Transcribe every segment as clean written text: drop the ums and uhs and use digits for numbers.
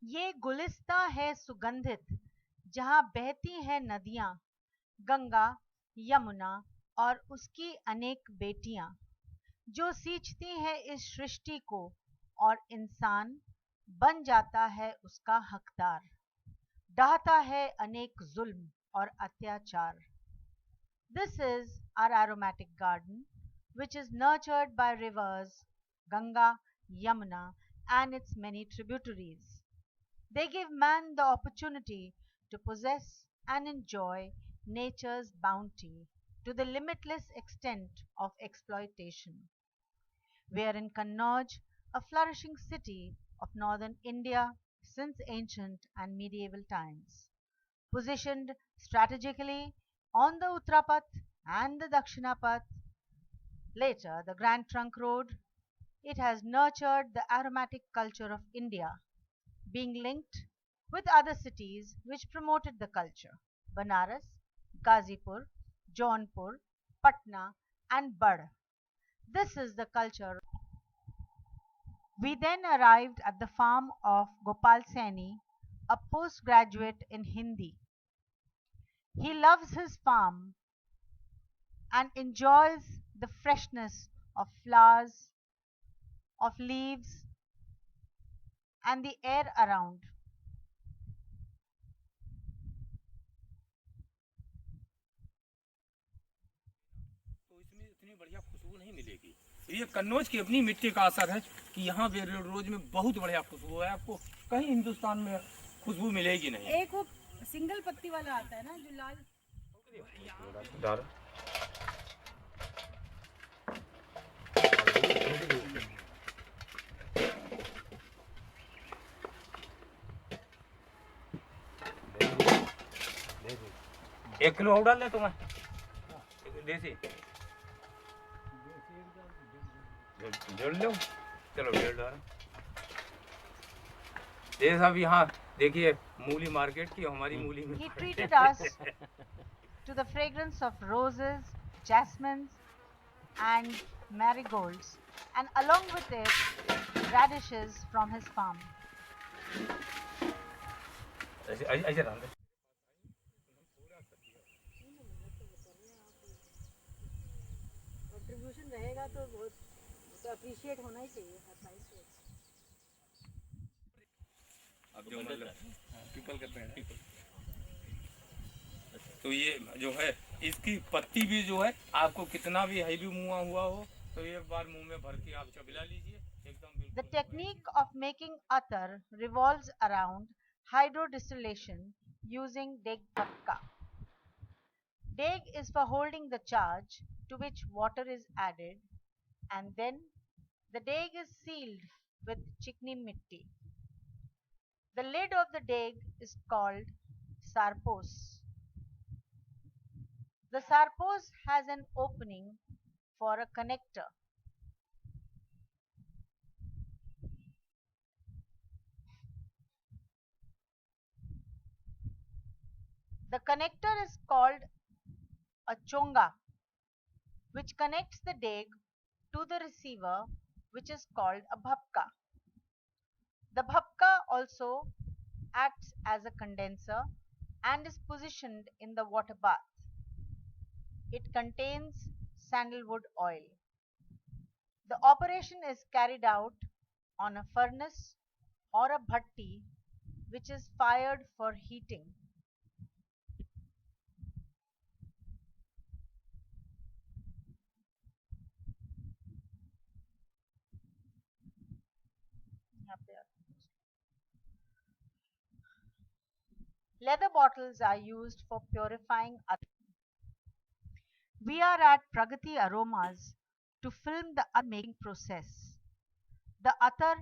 ये गुलिस्ता है सुगंधित, जहाँ बहती है नदियाँ, गंगा, यमुना और उसकी अनेक बेटियाँ, जो सींचती है इस सृष्टि को, और इंसान बन जाता है उसका हकदार, ढाता है अनेक जुल्म और अत्याचार. This is our aromatic garden, which is nurtured by rivers Ganga, Yamuna, and its many tributaries. They give man the opportunity to possess and enjoy nature's bounty to the limitless extent of exploitation. We are in Kannauj, a flourishing city of northern India since ancient and medieval times. Positioned strategically on the Uttarapath and the Dakshinapath, later the Grand Trunk Road, it has nurtured the aromatic culture of India, being linked with other cities which promoted the culture: Banaras, Gazipur, Jaunpur, Patna, and Bad. This is the culture. We then arrived at the farm of Gopal Saini, a postgraduate in Hindi. He loves his farm and enjoys the freshness of flowers, of leaves, and the air around. तो इसमें इतनी बढ़िया खुशबू नहीं मिलेगी. ये कन्नौज की अपनी मिट्टी का असर है कि यहाँ पे रोज में बहुत बढ़िया खुशबू है. आपको कहीं हिंदुस्तान में खुशबू मिलेगी नहीं. एक वो सिंगल पत्ती वाला आता है ना जो लाल. डाल 1 किलो और डाल दे तुम्हें देसी जोड़ लो. चलो डेढ़ डाल. ये सब यहाँ देखिए मूली मार्केट की हमारी मूली में. He treated us to the fragrance of roses, jasmines, and marigolds, and along with it, radishes from his farm. ऐसे ऐसे डाल दे. कंट्रीब्यूशन रहेगा तो बहुत तो अप्रिशिएट होना ही चाहिए हर साइड से. अब जो मतलब पीपल का पेड़ है तो ये जो है इसकी पत्ती भी जो है आपको कितना भी हैवी मुआ हुआ हो तो एक बार मुंह में भर के आप चबला लीजिए एकदम The बिल्कुल. technique of making atar revolves around hydrodistillation using deg bhakka. Deg is for holding the charge, to which water is added, and then the deg is sealed with chikni mitti. The lid of the deg is called sarpos. The sarpos has an opening for a connector. The connector is called a chonga, which connects the deg to the receiver, which is called a bhapka. The bhapka also acts as a condenser and is positioned in the water bath. It contains sandalwood oil. The operation is carried out on a furnace or a bhatti, which is fired for heating. Leather bottles are used for purifying atar. We are at Pragati Aromas to film the atar making process. The atar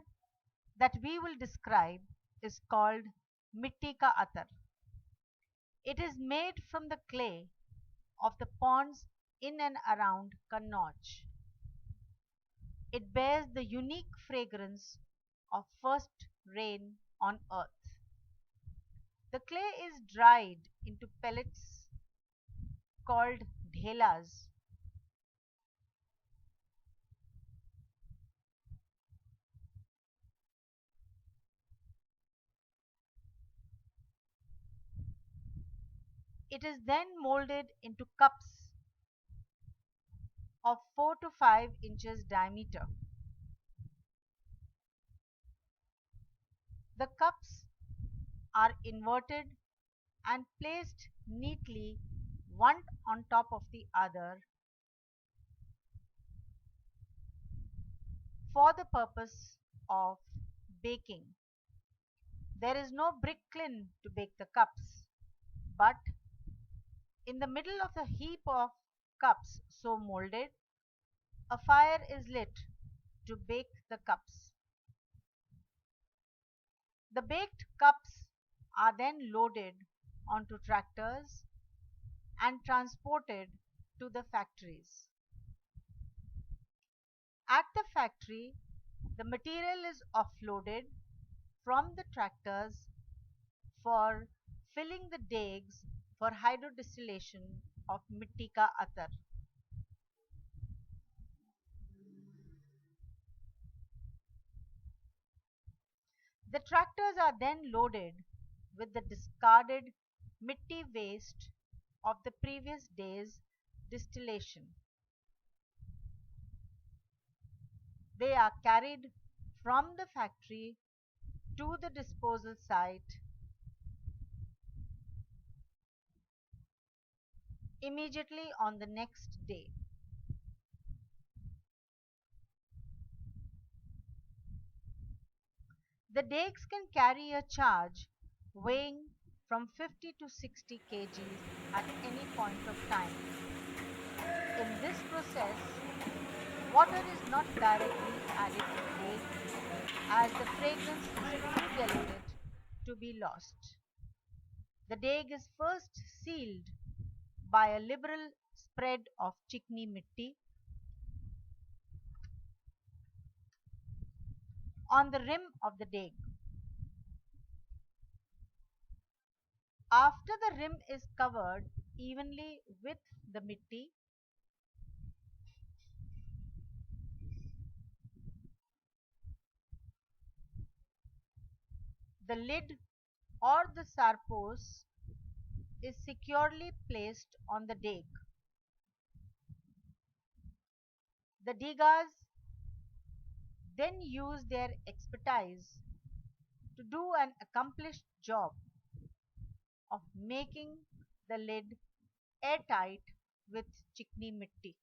that we will describe is called mitti ka atar. It is made from the clay of the ponds in and around Kannauj. It bears the unique fragrance of first rain on earth. The clay is dried into pellets called dhelas. It is then molded into cups of 4 to 5 inches diameter. The cups are inverted and placed neatly one on top of the other for the purpose of baking. There is no brick kiln to bake the cups, but in the middle of the heap of cups so molded, a fire is lit to bake the cups. The baked cups are then loaded onto tractors and transported to the factories. At the factory, the material is offloaded from the tractors for filling the degs for hydrodistillation of mitti ka atar. The tractors are then loaded with the discarded mitti waste of the previous day's distillation. They are carried from the factory to the disposal site immediately on the next day. The degs can carry a charge weighing from 50 to 60 kgs at any point of time. In this process, water is not directly added to the deg as the fragrance is too delicate to be lost. The deg is first sealed by a liberal spread of chikni mitti on the rim of the deg. After the rim is covered evenly with the mitti, the lid or the sarpos is securely placed on the deg. The diggers then use their expertise to do an accomplished job of making the lid airtight with chikni mitti.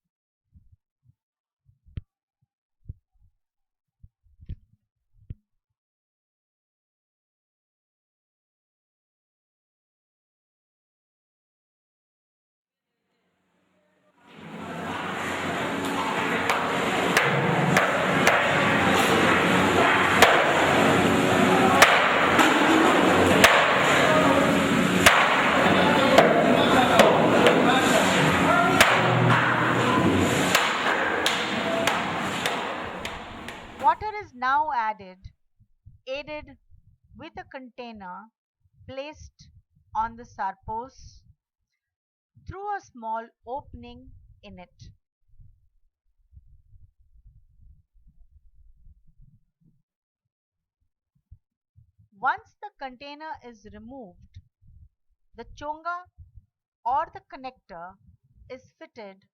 Water is now aided with a container placed on the sarpos through a small opening in it. Once the container is removed, the chonga or the connector is fitted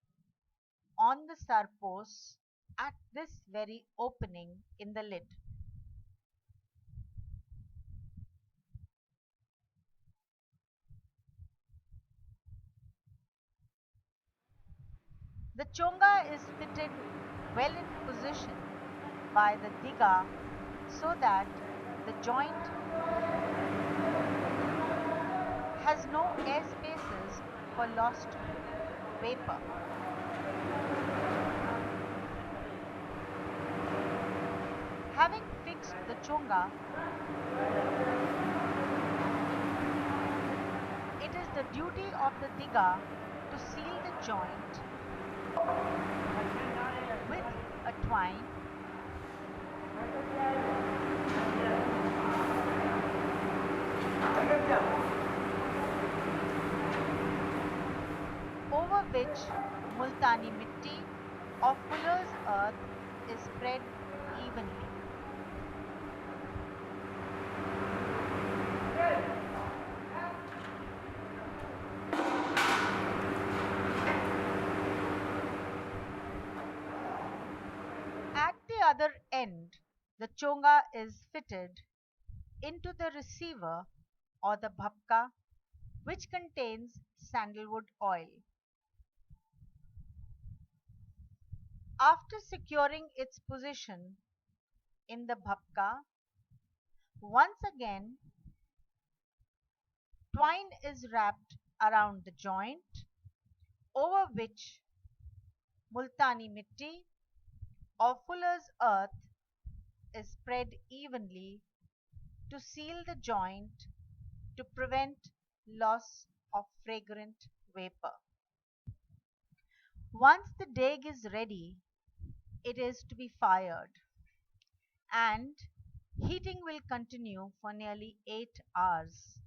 on the sarpos at this very opening in the lid. The chonga is fitted well in position by the diga so that the joint has no air spaces for lost vapor. Having fixed the chonga, it is the duty of the diga to seal the joint with a twine over which multani mitti or fuller's earth is spread evenly. The chonga is fitted into the receiver or the bhapka, which contains sandalwood oil. After securing its position in the bhapka, once again twine is wrapped around the joint over which multani mitti or fuller's earth is spread evenly to seal the joint to prevent loss of fragrant vapor. Once the deg is ready, it is to be fired, and heating will continue for nearly 8 hours.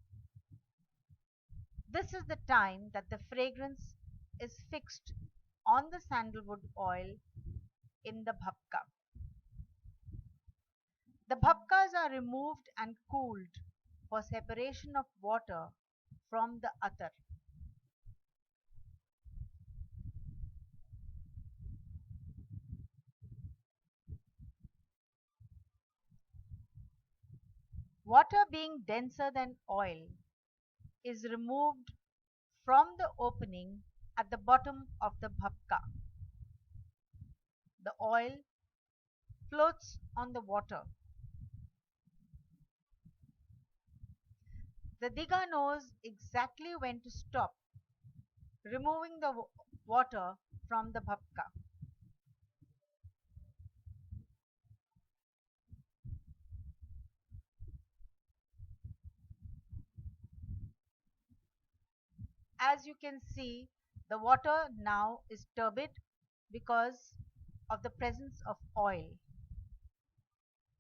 This is the time that the fragrance is fixed on the sandalwood oil in the bhapka. The bhapkas are removed and cooled for separation of water from the attar. Water being denser than oil is removed from the opening at the bottom of the bhapka. The oil floats on the water. The digger knows exactly when to stop, removing the water from the bhapka. As you can see, the water now is turbid because of the presence of oil.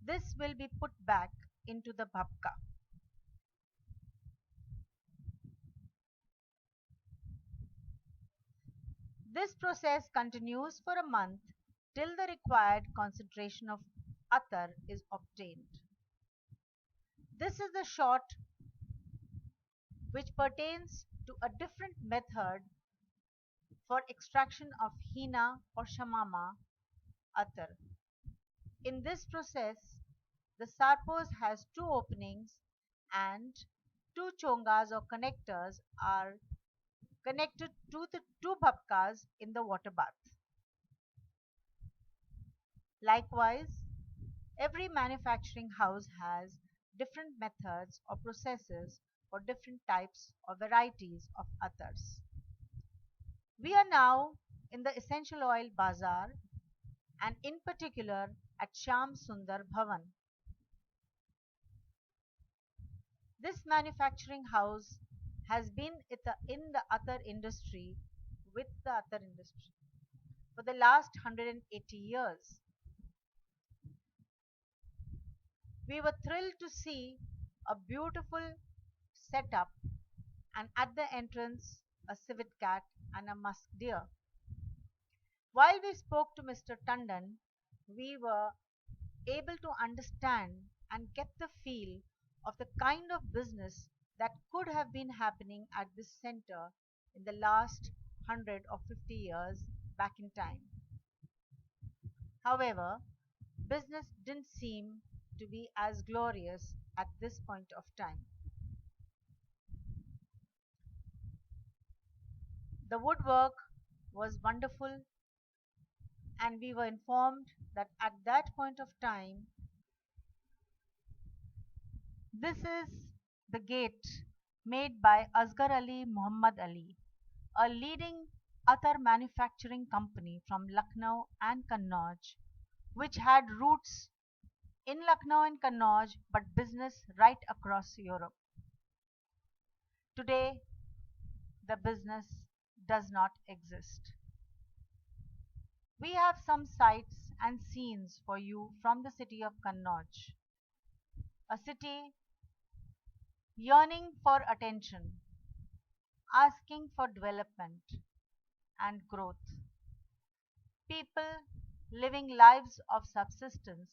This will be put back into the bhapka. This process continues for a month till the required concentration of attar is obtained. This is the short which pertains to a different method for extraction of hina or shamama attar. In this process, the sarpos has two openings and two chongas or connectors are connected to the two bhapkas in the water bath. Likewise, every manufacturing house has different methods or processes for different types or varieties of attars. We are now in the Essential Oil Bazaar and in particular at Shyam Sundar Bhavan. This manufacturing house has been in the attar industry with the attar industry for the last 180 years. We were thrilled to see a beautiful setup and at the entrance a civet cat and a musk deer. While we spoke to Mr. Tandon, we were able to understand and get the feel of the kind of business that could have been happening at this center in the last 100 or 50 years back in time. However, business didn't seem to be as glorious at this point of time. The woodwork was wonderful, and we were informed that at that point of time, this is the gate made by Asghar Ali Muhammad Ali, a leading attar manufacturing company from Lucknow and Kannauj, which had roots in Lucknow and Kannauj but business right across Europe. Today, the business does not exist. We have some sights and scenes for you from the city of Kannauj, a city yearning for attention, asking for development and growth. People living lives of subsistence.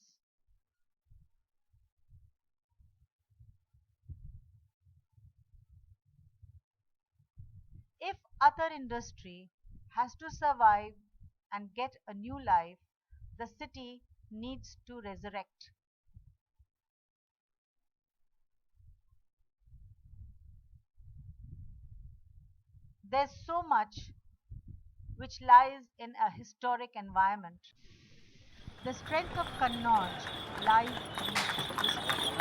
If attar industry has to survive and get a new life, the city needs to resurrect. There's so much which lies in a historic environment. The strength of Kannauj lies in its history.